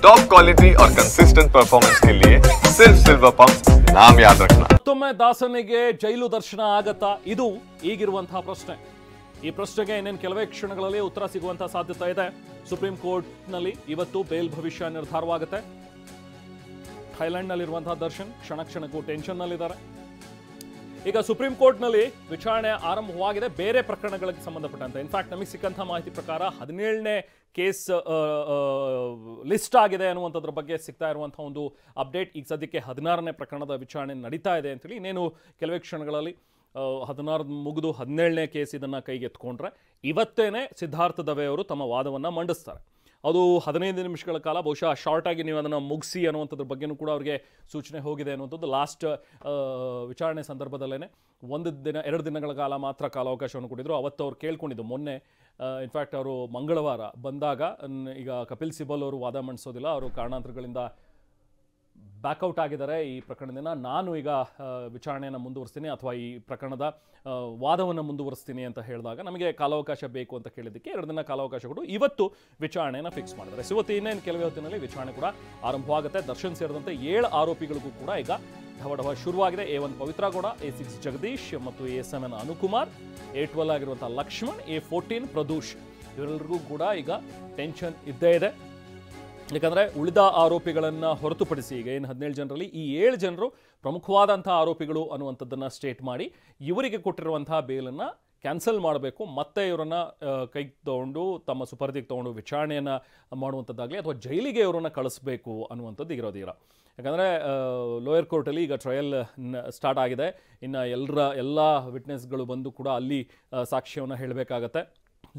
Top quality और consistent performance के लिए सिर्फ सिल्वर पंप नाम याद रखना। ಮತ್ತೊಮ್ಮೆ ದಾಸನಿಗೆ ಜೈಲು ದರ್ಶನ ಆಗತ್ತಾ? ಇದು ಈಗಿರುವಂತಹ ಪ್ರಶ್ನೆ. ಈ ಪ್ರಶ್ನೆಗೆ ಇನ್ನೇನು ಕೆಲವೇ ಕ್ಷಣಗಳಲ್ಲಿ ಉತ್ತರ ಸಿಗುವಂತಹ ಸಾಧ್ಯತೆ ಇದೆ. ಸುಪ್ರೀಂ ಕೋರ್ಟ್ನಲ್ಲಿ ಇವತ್ತು ಬೇಲ್ ಭವಿಷ್ಯ ನಿರ್ಧಾರವಾಗುತ್ತೆ. ಥೈಲ್ಯಾಂಡ್ನಲ್ಲಿರುವಂತಹ ದರ್ಶನ್ ಕ್ಷಣ ಕ್ಷಣಕ್ಕೂ ಟೆನ್ಷನ್ನಲ್ಲಿದ್ದಾರೆ. ಈಗ ಸುಪ್ರೀಂ ಕೋರ್ಟ್ನಲ್ಲಿ ವಿಚಾರಣೆ ಆರಂಭವಾಗಿದೆ ಬೇರೆ ಪ್ರಕರಣಗಳಿಗೆ ಸಂಬಂಧಪಟ್ಟಂತೆ. ಇನ್ಫ್ಯಾಕ್ಟ್ ನಮಗೆ ಸಿಕ್ಕಂಥ ಮಾಹಿತಿ ಪ್ರಕಾರ 17ನೇ ಕೇಸ್ ಲಿಸ್ಟ್ ಆಗಿದೆ ಅನ್ನುವಂಥದ್ರ ಬಗ್ಗೆ ಸಿಗ್ತಾ ಇರುವಂಥ ಒಂದು ಅಪ್ಡೇಟ್. ಈಗ ಸದ್ಯಕ್ಕೆ 16ನೇ ಪ್ರಕರಣದ ವಿಚಾರಣೆ ನಡೀತಾ ಇದೆ ಅಂತೇಳಿ ಇನ್ನೇನು ಕೆಲವೇ ಕ್ಷಣಗಳಲ್ಲಿ 16 ಮುಗಿದು 17ನೇ ಕೇಸ್ ಇದನ್ನು ಕೈಗೆತ್ಕೊಂಡ್ರೆ ಇವತ್ತೇನೆ ಸಿದ್ಧಾರ್ಥ ದವೆ ಅವರು ತಮ್ಮ ವಾದವನ್ನು ಮಂಡಿಸ್ತಾರೆ. ಅದು 15 ನಿಮಿಷಗಳ ಕಾಲ, ಬಹುಶಃ ಶಾರ್ಟ್ ಆಗಿ ನೀವು ಅದನ್ನು ಮುಗಿಸಿ ಅನ್ನುವಂಥದ್ರ ಬಗ್ಗೆನೂ ಕೂಡ ಅವರಿಗೆ ಸೂಚನೆ ಹೋಗಿದೆ ಅನ್ನುವಂಥದ್ದು. ಲಾಸ್ಟ್ ವಿಚಾರಣೆ ಸಂದರ್ಭದಲ್ಲೇ 1 ದಿನ 2 ದಿನಗಳ ಕಾಲ ಮಾತ್ರ ಕಾಲಾವಕಾಶವನ್ನು ಕೊಟ್ಟಿದ್ರು. ಅವತ್ತು ಅವ್ರು ಕೇಳ್ಕೊಂಡಿದ್ದು ಮೊನ್ನೆ. ಇನ್ಫ್ಯಾಕ್ಟ್ ಅವರು ಮಂಗಳವಾರ ಬಂದಾಗ ಈಗ ಕಪಿಲ್ ಸಿಬಲ್ ಅವರು ವಾದ ಮಂಡಿಸೋದಿಲ್ಲ, ಅವರು ಕಾರಣಾಂತರಗಳಿಂದ ಬ್ಯಾಕ್ಔಟ್ ಆಗಿದ್ದಾರೆ ಈ ಪ್ರಕರಣದಿಂದ. ನಾನು ಈಗ ವಿಚಾರಣೆಯನ್ನು ಮುಂದುವರಿಸ್ತೀನಿ ಅಥವಾ ಈ ಪ್ರಕರಣದ ವಾದವನ್ನು ಮುಂದುವರಿಸ್ತೀನಿ ಅಂತ ಹೇಳಿದಾಗ ನಮಗೆ ಕಾಲಾವಕಾಶ ಬೇಕು ಅಂತ ಕೇಳಿದ್ದಕ್ಕೆ 2 ದಿನ ಕಾಲಾವಕಾಶ ಕೊಟ್ಟು ಇವತ್ತು ವಿಚಾರಣೆಯನ್ನು ಫಿಕ್ಸ್ ಮಾಡಿದ್ದಾರೆ. ಇವತ್ತು ಇನ್ನೇನು ಕೆಲವೇ ಹೊತ್ತಿನಲ್ಲಿ ವಿಚಾರಣೆ ಕೂಡ ಆರಂಭವಾಗುತ್ತೆ. ದರ್ಶನ್ ಸೇರಿದಂತೆ 7 ಆರೋಪಿಗಳಿಗೂ ಕೂಡ ಈಗ ಢವಢವ ಶುರುವಾಗಿದೆ. A1 ಪವಿತ್ರ ಗೌಡ, A6 ಜಗದೀಶ್ ಮತ್ತು A7 ಅನುಕುಮಾರ್, A12 ಆಗಿರುವಂಥ ಲಕ್ಷ್ಮಣ್, A14 ಪ್ರದೂಷ್, ಇವರೆಲ್ಲರಿಗೂ ಕೂಡ ಈಗ ಟೆನ್ಷನ್ ಇದ್ದೇ ಇದೆ. ಯಾಕಂದರೆ ಉಳಿದ ಆರೋಪಿಗಳನ್ನು ಹೊರತುಪಡಿಸಿ ಈಗ ಏನು 17 ಜನರಲ್ಲಿ ಈ 7 ಜನರು ಪ್ರಮುಖವಾದಂಥ ಆರೋಪಿಗಳು ಅನ್ನುವಂಥದ್ದನ್ನು ಸ್ಟೇಟ್ ಮಾಡಿ ಇವರಿಗೆ ಕೊಟ್ಟಿರುವಂತಹ ಬೇಲನ್ನು ಕ್ಯಾನ್ಸಲ್ ಮಾಡಬೇಕು, ಮತ್ತೆ ಇವರನ್ನು ಕೈಗೆ ತೊಗೊಂಡು ತಮ್ಮ ಸುಪರ್ದಿಗೆ ತೊಗೊಂಡು ವಿಚಾರಣೆಯನ್ನು ಮಾಡುವಂಥದ್ದಾಗಲಿ ಅಥವಾ ಜೈಲಿಗೆ ಇವರನ್ನು ಕಳಿಸ್ಬೇಕು ಅನ್ನುವಂಥದ್ದು ಇರೋದಿಲ್ಲ. ಯಾಕಂದರೆ ಲೋಯರ್ ಕೋರ್ಟಲ್ಲಿ ಈಗ ಟ್ರಯಲ್ ಸ್ಟಾರ್ಟ್ ಆಗಿದೆ. ಇನ್ನು ಎಲ್ಲ ವಿಟ್ನೆಸ್ಗಳು ಬಂದು ಕೂಡ ಅಲ್ಲಿ ಸಾಕ್ಷ್ಯವನ್ನು ಹೇಳಬೇಕಾಗತ್ತೆ.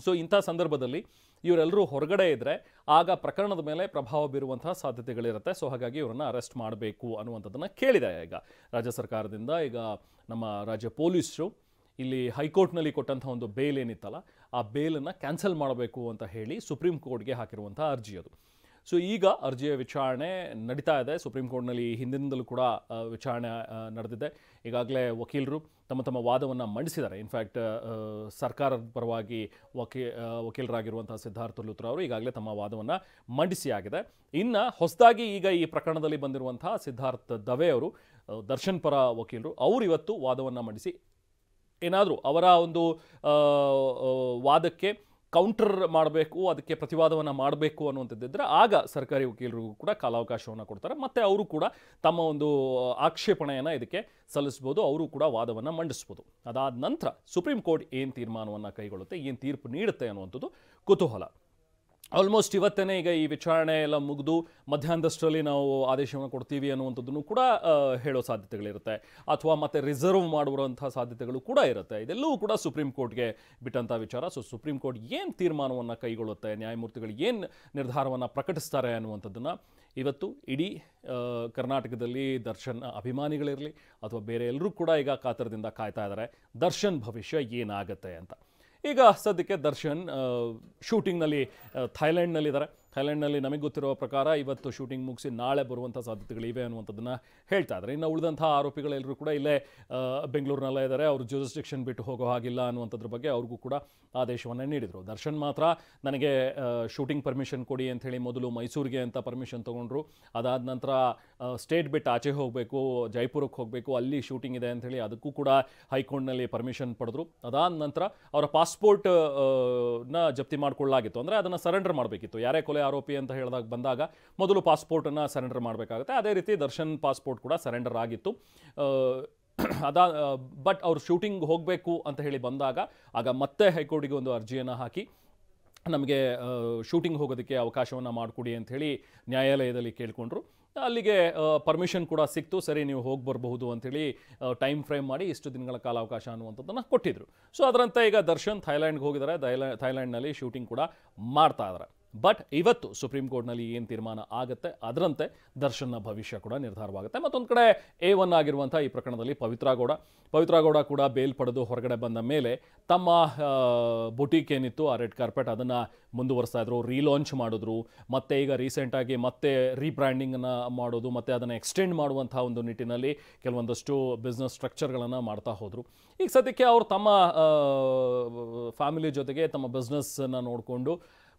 ಸೊ ಇಂಥ ಸಂದರ್ಭದಲ್ಲಿ ಇವರೆಲ್ಲರೂ ಹೊರಗಡೆ ಇದ್ದರೆ ಆಗ ಪ್ರಕರಣದ ಮೇಲೆ ಪ್ರಭಾವ ಬೀರುವಂತಹ ಸಾಧ್ಯತೆಗಳಿರುತ್ತೆ. ಸೊ ಹಾಗಾಗಿ ಇವರನ್ನು ಅರೆಸ್ಟ್ ಮಾಡಬೇಕು ಅನ್ನುವಂಥದ್ದನ್ನು ಕೇಳಿದೆ ಈಗ ರಾಜ್ಯ ಸರ್ಕಾರದಿಂದ. ಈಗ ನಮ್ಮ ರಾಜ್ಯ ಪೊಲೀಸರು ಇಲ್ಲಿ ಹೈಕೋರ್ಟ್ನಲ್ಲಿ ಕೊಟ್ಟಂಥ ಒಂದು ಬೇಲ್ ಏನಿತ್ತಲ್ಲ, ಆ ಬೇಲನ್ನು ಕ್ಯಾನ್ಸಲ್ ಮಾಡಬೇಕು ಅಂತ ಹೇಳಿ ಸುಪ್ರೀಂ ಕೋರ್ಟ್ಗೆ ಹಾಕಿರುವಂಥ ಅರ್ಜಿ ಅದು. ಸೊ ಈಗ ಅರ್ಜಿಯ ವಿಚಾರಣೆ ನಡೀತಾ ಇದೆ. ಸುಪ್ರೀಂ ಕೋರ್ಟ್ನಲ್ಲಿ ಹಿಂದಿನಿಂದಲೂ ಕೂಡ ವಿಚಾರಣೆ ನಡೆದಿದೆ. ಈಗಾಗಲೇ ವಕೀಲರು ತಮ್ಮ ವಾದವನ್ನು ಮಂಡಿಸಿದ್ದಾರೆ. ಇನ್ಫ್ಯಾಕ್ಟ್ ಸರ್ಕಾರದ ಪರವಾಗಿ ವಕೀಲರಾಗಿರುವಂಥ ಸಿದ್ಧಾರ್ಥ ಲೂಥ್ರಾ ಅವರು ಈಗಾಗಲೇ ತಮ್ಮ ವಾದವನ್ನು ಮಂಡಿಸಿ ಆಗಿದೆ. ಇನ್ನು ಹೊಸದಾಗಿ ಈಗ ಈ ಪ್ರಕರಣದಲ್ಲಿ ಬಂದಿರುವಂಥ ಸಿದ್ಧಾರ್ಥ ದವೆ ಅವರು ದರ್ಶನ್ ಪರ ವಕೀಲರು, ಅವರು ಇವತ್ತು ವಾದವನ್ನು ಮಂಡಿಸಿ ಏನಾದರೂ ಅವರ ಒಂದು ವಾದಕ್ಕೆ ಕೌಂಟರ್ ಮಾಡಬೇಕು, ಅದಕ್ಕೆ ಪ್ರತಿವಾದವನ್ನು ಮಾಡಬೇಕು ಅನ್ನುವಂಥದ್ದಿದ್ದರೆ ಆಗ ಸರ್ಕಾರಿ ವಕೀಲರಿಗೂ ಕೂಡ ಕಾಲಾವಕಾಶವನ್ನು ಕೊಡ್ತಾರೆ. ಮತ್ತು ಅವರು ಕೂಡ ತಮ್ಮ ಒಂದು ಆಕ್ಷೇಪಣೆಯನ್ನು ಇದಕ್ಕೆ ಸಲ್ಲಿಸ್ಬೋದು, ಅವರು ಕೂಡ ವಾದವನ್ನು ಮಂಡಿಸ್ಬೋದು. ಅದಾದ ನಂತರ ಸುಪ್ರೀಂ ಕೋರ್ಟ್ ಏನು ತೀರ್ಮಾನವನ್ನು ಕೈಗೊಳ್ಳುತ್ತೆ, ಏನು ತೀರ್ಪು ನೀಡುತ್ತೆ ಅನ್ನುವಂಥದ್ದು ಕುತೂಹಲ. ಆಲ್ಮೋಸ್ಟ್ ಇವತ್ತೇ ಈಗ ಈ ವಿಚಾರಣೆ ಎಲ್ಲ ಮುಗಿದು ಮಧ್ಯಾಹ್ನದಷ್ಟರಲ್ಲಿ ನಾವು ಆದೇಶವನ್ನು ಕೊಡ್ತೀವಿ ಅನ್ನುವಂಥದ್ದನ್ನು ಕೂಡ ಹೇಳೋ ಸಾಧ್ಯತೆಗಳಿರುತ್ತೆ, ಅಥವಾ ಮತ್ತೆ ರಿಸರ್ವ್ ಮಾಡುವಂಥ ಸಾಧ್ಯತೆಗಳು ಕೂಡ ಇರುತ್ತೆ. ಇದೆಲ್ಲವೂ ಕೂಡ ಸುಪ್ರೀಂ ಕೋರ್ಟ್ಗೆ ಬಿಟ್ಟಂಥ ವಿಚಾರ. ಸೊ ಸುಪ್ರೀಂ ಕೋರ್ಟ್ ಏನು ತೀರ್ಮಾನವನ್ನು ಕೈಗೊಳ್ಳುತ್ತೆ, ನ್ಯಾಯಮೂರ್ತಿಗಳು ಏನು ನಿರ್ಧಾರವನ್ನು ಪ್ರಕಟಿಸ್ತಾರೆ ಅನ್ನುವಂಥದ್ದನ್ನು ಇವತ್ತು ಇಡೀ ಕರ್ನಾಟಕದಲ್ಲಿ ದರ್ಶನ್ ಅಭಿಮಾನಿಗಳಿರಲಿ ಅಥವಾ ಬೇರೆ ಎಲ್ಲರೂ ಕೂಡ ಈಗ ಕಾತರದಿಂದ ಕಾಯ್ತಾ ಇದ್ದಾರೆ ದರ್ಶನ್ ಭವಿಷ್ಯ ಏನಾಗುತ್ತೆ ಅಂತ. ಈಗ ಸದ್ಯಕ್ಕೆ ದರ್ಶನ್ ಶೂಟಿಂಗ್ನಲ್ಲಿ ಥೈಲ್ಯಾಂಡ್ನಲ್ಲಿದ್ದಾರೆ. ಥೈಲ್ಯಾಂಡ್ನಲ್ಲಿ ನಮಗೆ ಗೊತ್ತಿರುವ ಪ್ರಕಾರ ಇವತ್ತು ಶೂಟಿಂಗ್ ಮುಗಿಸಿ ನಾಳೆ ಬರುವಂಥ ಸಾಧ್ಯತೆಗಳಿವೆ ಅನ್ನುವಂಥದ್ದನ್ನು ಹೇಳ್ತಾ ಇದ್ದಾರೆ. ಇನ್ನು ಉಳಿದಂಥ ಆರೋಪಿಗಳೆಲ್ಲರೂ ಕೂಡ ಇಲ್ಲೇ ಬೆಂಗಳೂರಿನಲ್ಲೇ ಇದ್ದಾರೆ. ಅವರು ಜ್ಯೂರಿಸ್ಡಿಕ್ಷನ್ ಬಿಟ್ಟು ಹೋಗೋ ಹಾಗಿಲ್ಲ ಅನ್ನುವಂಥದ್ರ ಬಗ್ಗೆ ಅವ್ರಿಗೂ ಕೂಡ ಆದೇಶವನ್ನು ನೀಡಿದರು. ದರ್ಶನ್ ಮಾತ್ರ ನನಗೆ ಶೂಟಿಂಗ್ ಪರ್ಮಿಷನ್ ಕೊಡಿ ಅಂಥೇಳಿ ಮೊದಲು ಮೈಸೂರಿಗೆ ಅಂತ ಪರ್ಮಿಷನ್ ತೊಗೊಂಡ್ರು. ಅದಾದ ನಂತರ ಸ್ಟೇಟ್ ಬಿಟ್ಟು ಆಚೆ ಹೋಗಬೇಕು, ಜೈಪುರಕ್ಕೆ ಹೋಗಬೇಕು, ಅಲ್ಲಿ ಶೂಟಿಂಗ್ ಇದೆ ಅಂಥೇಳಿ ಅದಕ್ಕೂ ಕೂಡ ಹೈಕೋರ್ಟ್ನಲ್ಲಿ ಪರ್ಮಿಷನ್ ಪಡೆದ್ರು. ಅದಾದ ನಂತರ ಅವರ ಪಾಸ್ಪೋರ್ಟ್ನ ಜಪ್ತಿ ಮಾಡಿಕೊಳ್ಳಲಾಗಿತ್ತು. ಅಂದರೆ ಅದನ್ನು ಸರೆಂಡರ್ ಮಾಡಬೇಕಿತ್ತು. ಯಾರೇ ಕೊಲೆ ಆರೋಪಿ ಅಂತ ಬಂದಾಗ ಮೊದಲು ಪಾಸ್ಪೋರ್ಟನ್ನು ಸರೆಂಡರ್ ಮಾಡಬೇಕಾಗುತ್ತೆ. ಅದೇ ರೀತಿ ದರ್ಶನ್ ಪಾಸ್ಪೋರ್ಟ್ ಕೂಡ ಸರೆಂಡರ್ ಆಗಿತ್ತು. ಬಟ್ ಅವ್ರು ಶೂಟಿಂಗ್ ಹೋಗಬೇಕು ಅಂತ ಹೇಳಿ ಬಂದಾಗ ಆಗ ಮತ್ತೆ ಹೈಕೋರ್ಟಿಗೆ ಒಂದು ಅರ್ಜಿಯನ್ನು ಹಾಕಿ ನಮಗೆ ಶೂಟಿಂಗ್ ಹೋಗೋದಕ್ಕೆ ಅವಕಾಶವನ್ನು ಮಾಡಿಕೊಡಿ ಅಂಥೇಳಿ ನ್ಯಾಯಾಲಯದಲ್ಲಿ ಕೇಳಿಕೊಂಡ್ರು. ಅಲ್ಲಿಗೆ ಪರ್ಮಿಷನ್ ಕೂಡ ಸಿಕ್ತು. ಸರಿ, ನೀವು ಹೋಗಿ ಬರಬಹುದು ಅಂಥೇಳಿ ಟೈಮ್ ಫ್ರೇಮ್ ಮಾಡಿ ಇಷ್ಟು ದಿನಗಳ ಕಾಲಾವಕಾಶ ಅನ್ನುವಂಥದ್ದನ್ನು ಕೊಟ್ಟಿದ್ರು. ಸೊ ಅದರಂತೆ ಈಗ ದರ್ಶನ್ ಥೈಲ್ಯಾಂಡ್ಗೆ ಹೋಗಿದ್ದಾರೆ. ಥೈಲ್ಯಾಂಡ್ನಲ್ಲಿ ಶೂಟಿಂಗ್ ಕೂಡ ಮಾಡ್ತಾ ಇದ್ದಾರೆ. ಬಟ್ ಇವತ್ತು ಸುಪ್ರೀಂ ಕೋರ್ಟ್ನಲ್ಲಿ ಏನು ತೀರ್ಮಾನ ಆಗುತ್ತೆ ಅದರಂತೆ ದರ್ಶನ್ನ ಭವಿಷ್ಯ ಕೂಡ ನಿರ್ಧಾರವಾಗುತ್ತೆ. ಮತ್ತೊಂದು ಕಡೆ A1 ಆಗಿರುವಂಥ ಈ ಪ್ರಕರಣದಲ್ಲಿ ಪವಿತ್ರ ಗೌಡ ಕೂಡ ಬೇಲ್ ಪಡೆದು ಹೊರಗಡೆ ಬಂದ ಮೇಲೆ ತಮ್ಮ ಬುಟೀಕ್ ಏನಿತ್ತು ಆ ರೆಡ್ ಕಾರ್ಪೆಟ್ ಅದನ್ನು ಮುಂದುವರಿಸ್ತಾ ಇದ್ರು, ರೀಲಾಂಚ್ ಮಾಡಿದ್ರು. ಮತ್ತು ಈಗ ರೀಸೆಂಟಾಗಿ ಮತ್ತೆ ರೀಬ್ರ್ಯಾಂಡಿಂಗನ್ನು ಮಾಡೋದು ಮತ್ತು ಅದನ್ನು ಎಕ್ಸ್ಟೆಂಡ್ ಮಾಡುವಂಥ ಒಂದು ನಿಟ್ಟಿನಲ್ಲಿ ಕೆಲವೊಂದಷ್ಟು ಬಿಸ್ನೆಸ್ ಸ್ಟ್ರಕ್ಚರ್ಗಳನ್ನು ಮಾಡ್ತಾ ಹೋದರು. ಈಗ ಸದ್ಯಕ್ಕೆ ಅವರು ತಮ್ಮ ಫ್ಯಾಮಿಲಿ ಜೊತೆಗೆ ತಮ್ಮ ಬಿಸ್ನೆಸ್ಸನ್ನು ನೋಡಿಕೊಂಡು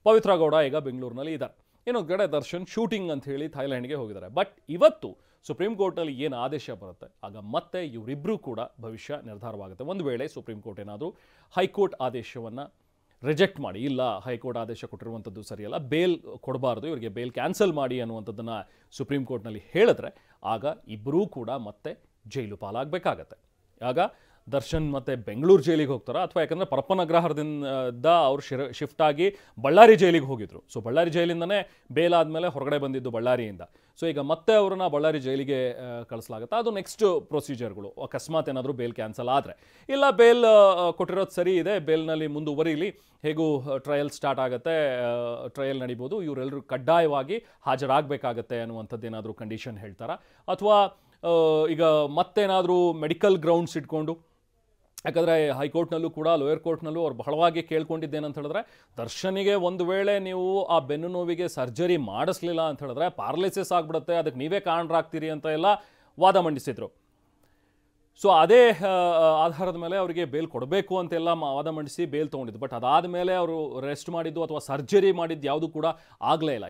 ಪವಿತ್ರ ಗೌಡ ಈಗ ಬೆಂಗಳೂರಿನಲ್ಲಿ ಇದ್ದಾರೆ. ಇನ್ನೊಂದು ಕಡೆ ದರ್ಶನ್ ಶೂಟಿಂಗ್ ಅಂತ ಹೇಳಿ ಥೈಲ್ಯಾಂಡ್ಗೆ ಹೋಗಿದ್ದಾರೆ. ಬಟ್ ಇವತ್ತು ಸುಪ್ರೀಂ ಕೋರ್ಟ್ನಲ್ಲಿ ಏನು ಆದೇಶ ಬರುತ್ತೆ ಆಗ ಮತ್ತೆ ಇವರಿಬ್ಬರೂ ಕೂಡ ಭವಿಷ್ಯ ನಿರ್ಧಾರವಾಗುತ್ತೆ. ಒಂದು ವೇಳೆ ಸುಪ್ರೀಂ ಕೋರ್ಟ್ ಏನಾದರೂ ಹೈಕೋರ್ಟ್ ಆದೇಶವನ್ನು ರಿಜೆಕ್ಟ್ ಮಾಡಿ, ಇಲ್ಲ ಹೈಕೋರ್ಟ್ ಆದೇಶ ಕೊಟ್ಟಿರುವಂಥದ್ದು ಸರಿಯಲ್ಲ, ಬೇಲ್ ಕೊಡಬಾರ್ದು, ಇವರಿಗೆ ಬೇಲ್ ಕ್ಯಾನ್ಸಲ್ ಮಾಡಿ ಅನ್ನುವಂಥದ್ದನ್ನು ಸುಪ್ರೀಂ ಕೋರ್ಟ್ನಲ್ಲಿ ಹೇಳಿದ್ರೆ ಆಗ ಇಬ್ಬರೂ ಕೂಡ ಮತ್ತೆ ಜೈಲು ಪಾಲಾಗಬೇಕಾಗತ್ತೆ. ಆಗ ದರ್ಶನ್ ಮತ್ತೆ ಬೆಂಗಳೂರು ಜೈಲಿಗೆ ಹೋಗ್ತಾರೆ, ಅಥವಾ ಯಾಕಂದರೆ ಪರಪ್ಪನ ಅಗ್ರಹಾರದಿಂದ ಅವರು ಶಿಫ್ಟ್ ಆಗಿ ಬಳ್ಳಾರಿ ಜೈಲಿಗೆ ಹೋಗಿದ್ರು. ಸೊ ಬಳ್ಳಾರಿ ಜೈಲಿಂದನೇ ಬೇಲ್ ಆದಮೇಲೆ ಹೊರಗಡೆ ಬಂದಿದ್ದು ಬಳ್ಳಾರಿಯಿಂದ. ಸೊ ಈಗ ಮತ್ತೆ ಅವ್ರನ್ನ ಬಳ್ಳಾರಿ ಜೈಲಿಗೆ ಕಳಿಸಲಾಗುತ್ತೆ. ಅದು ನೆಕ್ಸ್ಟ್ ಪ್ರೊಸೀಜರ್ಗಳು, ಅಕಸ್ಮಾತ್ ಏನಾದರೂ ಬೇಲ್ ಕ್ಯಾನ್ಸಲ್ ಆದರೆ. ಇಲ್ಲ ಬೇಲ್ ಕೊಟ್ಟಿರೋದು ಸರಿ ಇದೆ, ಬೇಲ್ನಲ್ಲಿ ಮುಂದುವರಿಲಿ, ಹೇಗೂ ಟ್ರಯಲ್ ಸ್ಟಾರ್ಟ್ ಆಗುತ್ತೆ, ಟ್ರಯಲ್ ನಡಿಬೋದು, ಇವರೆಲ್ಲರೂ ಕಡ್ಡಾಯವಾಗಿ ಹಾಜರಾಗಬೇಕಾಗತ್ತೆ ಅನ್ನುವಂಥದ್ದು ಏನಾದರೂ ಕಂಡೀಷನ್ ಹೇಳ್ತಾರಾ, ಅಥವಾ ಈಗ ಮತ್ತೇನಾದರೂ ಮೆಡಿಕಲ್ ಗ್ರೌಂಡ್ಸ್ ಇಟ್ಕೊಂಡು, ಯಾಕಂದರೆ ಹೈಕೋರ್ಟ್ನಲ್ಲೂ ಕೂಡ ಲೋಯರ್ ಕೋರ್ಟ್ನಲ್ಲೂ ಅವ್ರು ಬಹಳವಾಗಿ ಕೇಳ್ಕೊಂಡಿದ್ದೇನಂತ ಹೇಳಿದ್ರೆ, ದರ್ಶನಿಗೆ ಒಂದು ವೇಳೆ ನೀವು ಆ ಬೆನ್ನು ನೋವಿಗೆ ಸರ್ಜರಿ ಮಾಡಿಸ್ಲಿಲ್ಲ ಅಂತ ಹೇಳಿದ್ರೆ ಪ್ಯಾರಲಿಸಿಸ್ ಆಗಿಬಿಡುತ್ತೆ, ಅದಕ್ಕೆ ನೀವೇ ಕಾರಣರಾಗ್ತೀರಿ ಅಂತ ಎಲ್ಲ ವಾದ ಮಂಡಿಸಿದ್ರು. ಸೊ ಅದೇ ಆಧಾರದ ಮೇಲೆ ಅವರಿಗೆ ಬೇಲ್ ಕೊಡಬೇಕು ಅಂತೆಲ್ಲ ವಾದ ಮಂಡಿಸಿ ಬೇಲ್ ತೊಗೊಂಡಿದ್ದು. ಬಟ್ ಅದಾದ ಮೇಲೆ ಅವರು ರೆಸ್ಟ್ ಮಾಡಿದ್ದು ಅಥವಾ ಸರ್ಜರಿ ಮಾಡಿದ್ದು ಯಾವುದೂ ಕೂಡ ಆಗಲೇ ಇಲ್ಲ.